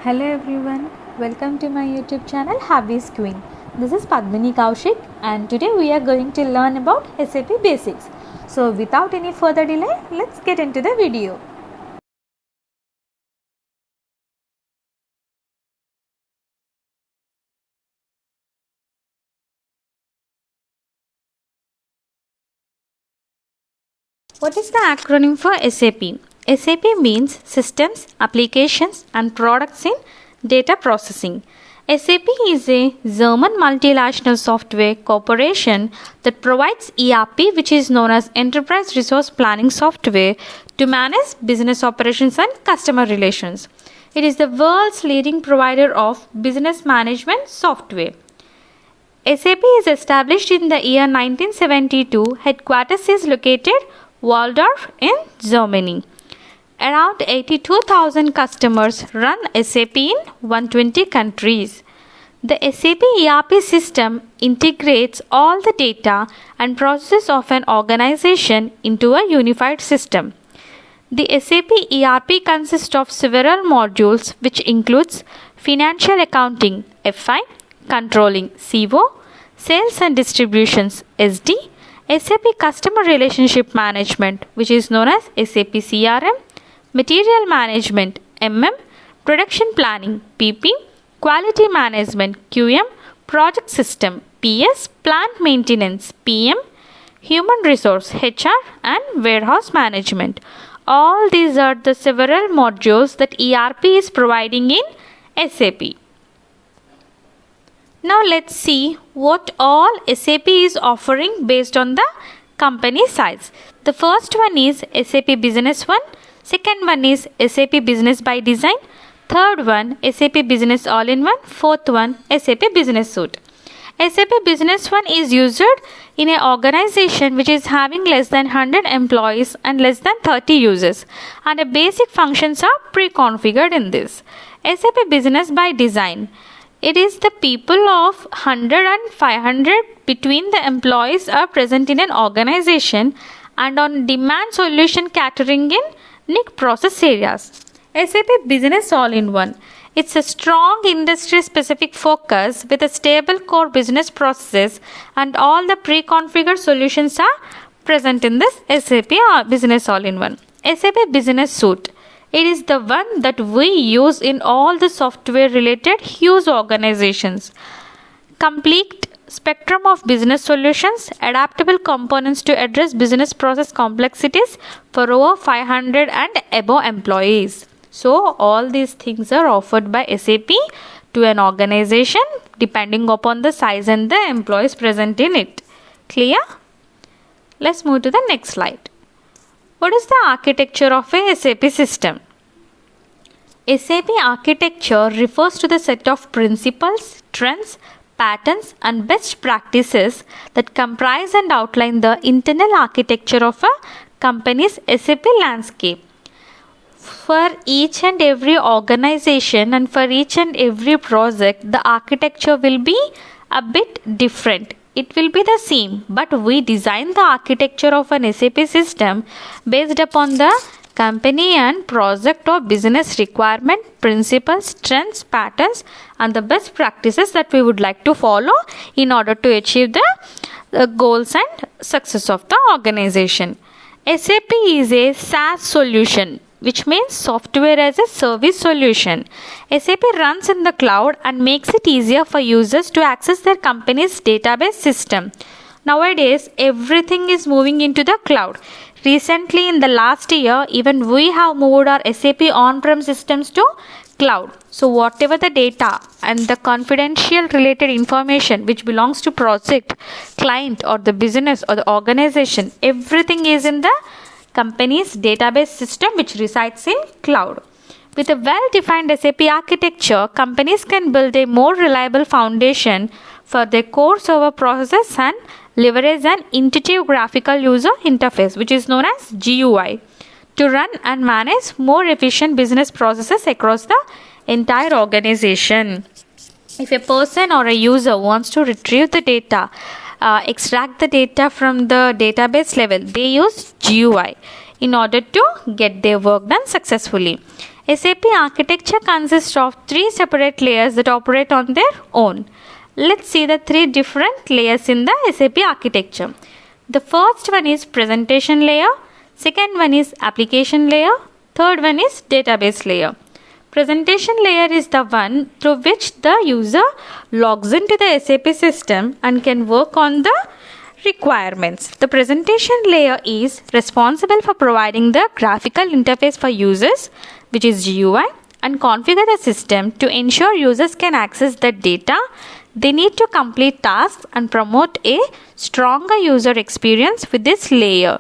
Hello everyone, welcome to my YouTube channel Happy's Queen. This is Padmini Kaushik and today we are going to learn about SAP Basics. So without any further delay, let's get into the video. What is the acronym for SAP? SAP means Systems, Applications and Products in Data Processing. SAP is a German multinational software corporation that provides ERP, which is known as Enterprise Resource Planning Software, to manage business operations and customer relations. It is the world's leading provider of business management software. SAP is established in the year 1972. Headquarters is located Waldorf in Germany. Around 82,000 customers run SAP in 120 countries. The SAP ERP system integrates all the data and processes of an organization into a unified system. The SAP ERP consists of several modules which includes financial accounting FI, controlling CO, sales and distributions SD, SAP Customer Relationship Management, which is known as SAP CRM, Material Management MM, Production Planning PP, Quality Management QM, Project System PS, Plant Maintenance PM, Human Resource HR and Warehouse Management. All these are the several modules that ERP is providing in SAP. Now let's see what all SAP is offering based on the company size. The first one is SAP Business One, second one is SAP Business by Design, third one SAP Business All-in-One, fourth one SAP Business Suite. SAP Business One is used in an organization which is having less than 100 employees and less than 30 users, and the basic functions are pre-configured in this. SAP Business by Design, it is the people of 100 and 500 between the employees are present in an organization and on demand solution catering in NIC process areas. SAP Business All-in-One, it's a strong industry specific focus with a stable core business processes and all the pre-configured solutions are present in this SAP Business All-in-One. SAP Business Suite, it is the one that we use in all the software related huge organizations. Complete spectrum of business solutions, adaptable components to address business process complexities for over 500 and above employees. So all these things are offered by SAP to an organization depending upon the size and the employees present in it. Clear? Let's move to the next slide. What is the architecture of a SAP system? SAP architecture refers to the set of principles, trends, patterns and best practices that comprise and outline the internal architecture of a company's SAP landscape. For each and every organization and for each and every project, the architecture will be a bit different. It will be the same, but we design the architecture of an SAP system based upon the company and project or business requirement, principles, trends, patterns and the best practices that we would like to follow in order to achieve the goals and success of the organization. SAP is a SaaS solution, which means software as a service solution. SAP runs in the cloud and makes it easier for users to access their company's database system. Nowadays, everything is moving into the cloud. Recently, in the last year, even we have moved our SAP on-prem systems to cloud. So, whatever the data and the confidential related information which belongs to project, client or the business or the organization, everything is in the company's database system which resides in cloud. With a well-defined SAP architecture, companies can build a more reliable foundation for their core server processes and leverage an intuitive graphical user interface, which is known as GUI, to run and manage more efficient business processes across the entire organization. If a person or a user wants to retrieve the data, extract the data from the database level, they use GUI in order to get their work done successfully. SAP architecture consists of 3 separate layers that operate on their own. Let's see the 3 different layers in the SAP architecture. The first one is presentation layer, second one is application layer, third one is database layer. Presentation layer is the one through which the user logs into the SAP system and can work on the requirements. The presentation layer is responsible for providing the graphical interface for users, which is GUI, and configure the system to ensure users can access the data they need to complete tasks and promote a stronger user experience with this layer.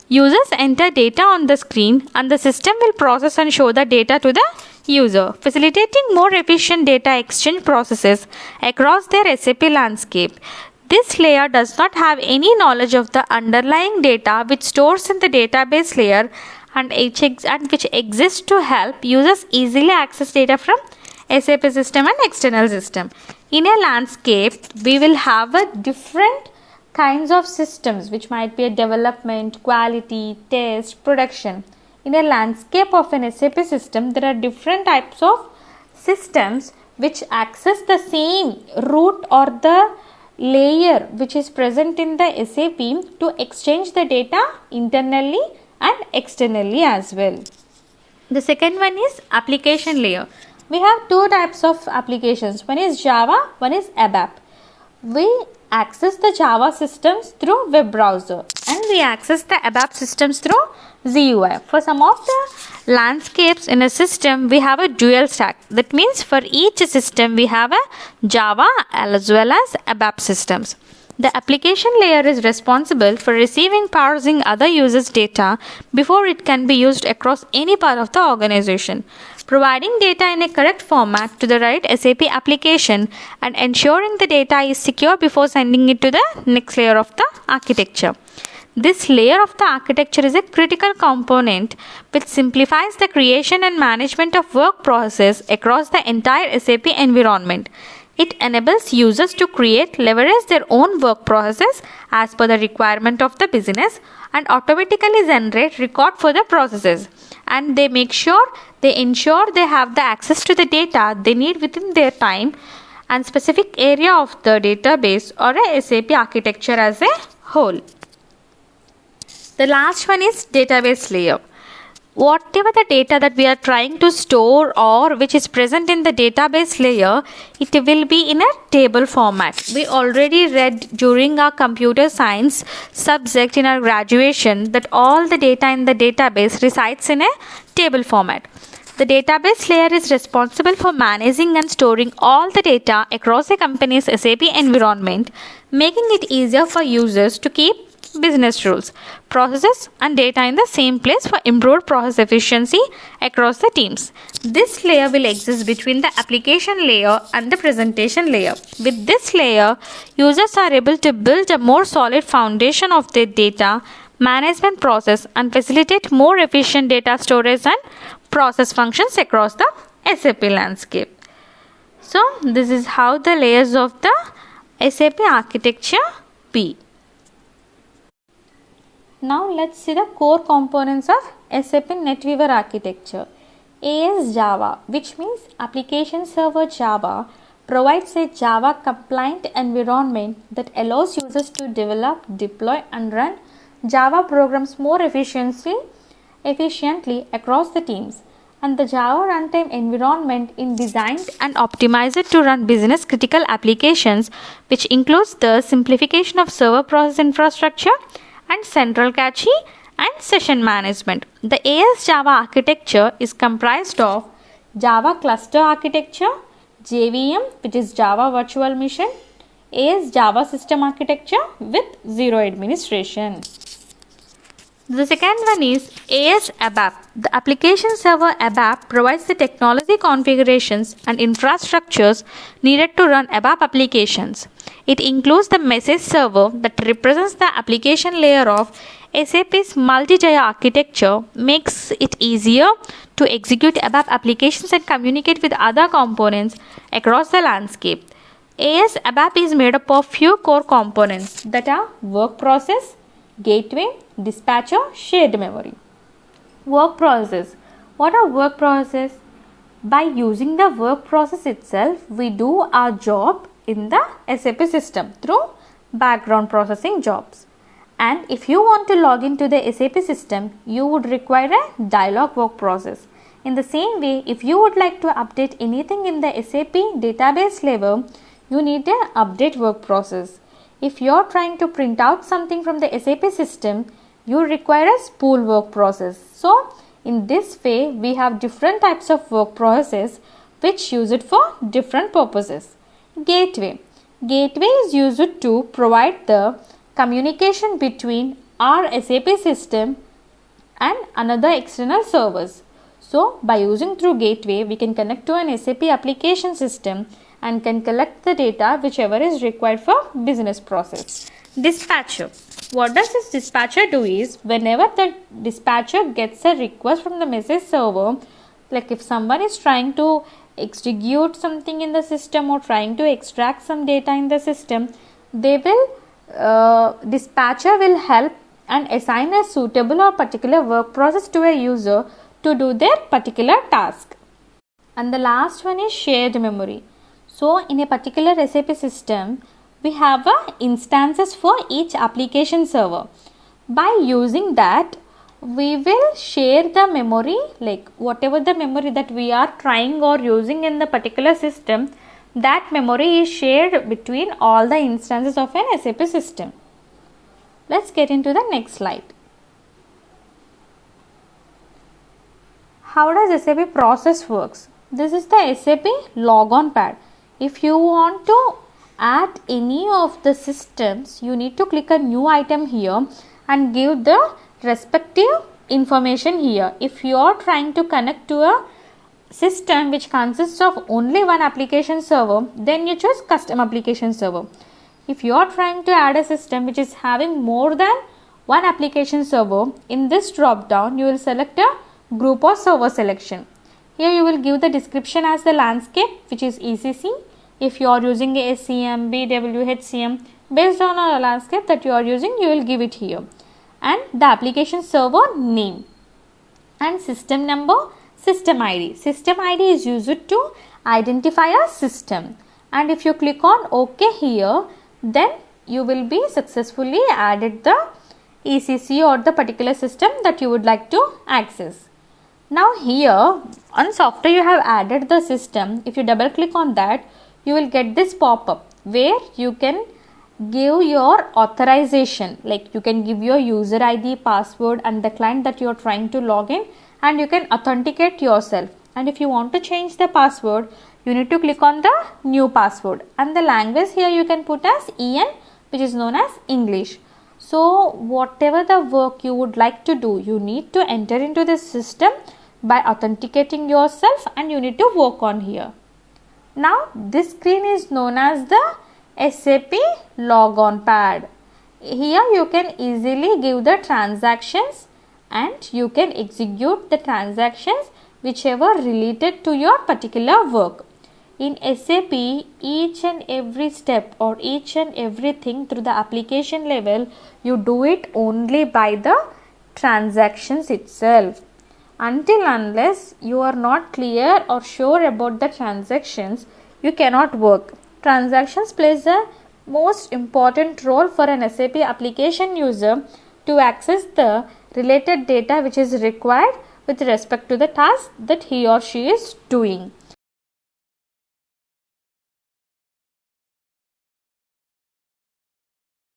Users enter data on the screen and the system will process and show the data to the user, facilitating more efficient data exchange processes across their SAP landscape. This layer does not have any knowledge of the underlying data which stores in the database layer and which exists to help users easily access data from SAP system and external system. In a landscape, we will have a different kinds of systems which might be a development, quality, test, production. In a landscape of an SAP system, there are different types of systems which access the same root or the layer which is present in the SAP to exchange the data internally and externally as well. The second one is application layer. We have 2 types of applications. One is Java, one is ABAP. We access the Java systems through web browser and we access the ABAP systems through GUI. For some of the landscapes in a system, we have a dual stack. That means for each system, we have a Java as well as ABAP systems. The application layer is responsible for receiving, parsing other users' data before it can be used across any part of the organization, providing data in a correct format to the right SAP application and ensuring the data is secure before sending it to the next layer of the architecture. This layer of the architecture is a critical component which simplifies the creation and management of work processes across the entire SAP environment. It enables users to create, leverage their own work processes as per the requirement of the business and automatically generate record for the processes. And they ensure they have the access to the data they need within their time and specific area of the database or a SAP architecture as a whole. The last one is database layer. Whatever the data that we are trying to store or which is present in the database layer, it will be in a table format. We already read during our computer science subject in our graduation that all the data in the database resides in a table format. The database layer is responsible for managing and storing all the data across a company's SAP environment, making it easier for users to keep business rules, processes and data in the same place for improved process efficiency across the teams. This layer will exist between the application layer and the presentation layer. With this layer, users are able to build a more solid foundation of their data management process and facilitate more efficient data storage and process functions across the SAP landscape. So, this is how the layers of the SAP architecture be. Now let's see the core components of SAP NetWeaver architecture. AS Java, which means Application Server Java, provides a Java compliant environment that allows users to develop, deploy and run Java programs more efficiently across the teams. And the Java runtime environment is designed and optimized to run business critical applications, which includes the simplification of server process infrastructure and central cache and session management. The AS Java architecture is comprised of Java Cluster Architecture, JVM, which is Java Virtual Machine, AS Java System Architecture with Zero Administration. The second one is AS ABAP. The application server ABAP provides the technology configurations and infrastructures needed to run ABAP applications. It includes the message server that represents the application layer of SAP's multi-tier architecture, makes it easier to execute ABAP applications and communicate with other components across the landscape. AS ABAP is made up of few core components that are work process, gateway, dispatcher, shared memory. Work process. What are work processes? By using the work process itself, we do our job in the SAP system through background processing jobs. And if you want to log into the SAP system, you would require a dialog work process. In the same way, if you would like to update anything in the SAP database level, you need an update work process. If you are trying to print out something from the SAP system, you require a spool work process. So, in this way, we have different types of work processes which use it for different purposes. Gateway. Gateway is used to provide the communication between our SAP system and another external servers. So, by using through gateway, we can connect to an SAP application system and can collect the data whichever is required for business process. Dispatcher. What does this dispatcher do is, whenever the dispatcher gets a request from the message server, like if someone is trying to execute something in the system or trying to extract some data in the system, they will dispatcher will help and assign a suitable or particular work process to a user to do their particular task. And the last one is shared memory. So, in a particular SAP system, we have instances for each application server. By using that, we will share the memory, like whatever the memory that we are trying or using in the particular system, that memory is shared between all the instances of an SAP system. Let's get into the next slide. How does SAP process works? This is the SAP logon pad. If you want to add any of the systems, you need to click a new item here and give the respective information here. If you are trying to connect to a system which consists of only one application server, then you choose custom application server. If you are trying to add a system which is having more than one application server, in this drop down you will select a group or server selection. Here you will give the description as the landscape, which is ECC. If you are using a SCM, BW, HCM, based on a landscape that you are using, you will give it here. And the application server name and system number, system ID. System ID is used to identify a system. And if you click on OK here, then you will be successfully added the ECC or the particular system that you would like to access. Now here, once after you have added the system, if you double click on that, you will get this pop-up where you can give your authorization, like you can give your user ID, password and the client that you are trying to log in, and you can authenticate yourself. And if you want to change the password, you need to click on the new password, and the language here you can put as EN, which is known as English. So whatever the work you would like to do, you need to enter into the system by authenticating yourself, and you need to work on here. Now this screen is known as the SAP logon pad. Here you can easily give the transactions and you can execute the transactions whichever related to your particular work. In SAP, each and every step or each and everything through the application level, you do it only by the transactions itself. Until unless you are not clear or sure about the transactions, you cannot work. Transactions plays the most important role for an SAP application user to access the related data which is required with respect to the task that he or she is doing.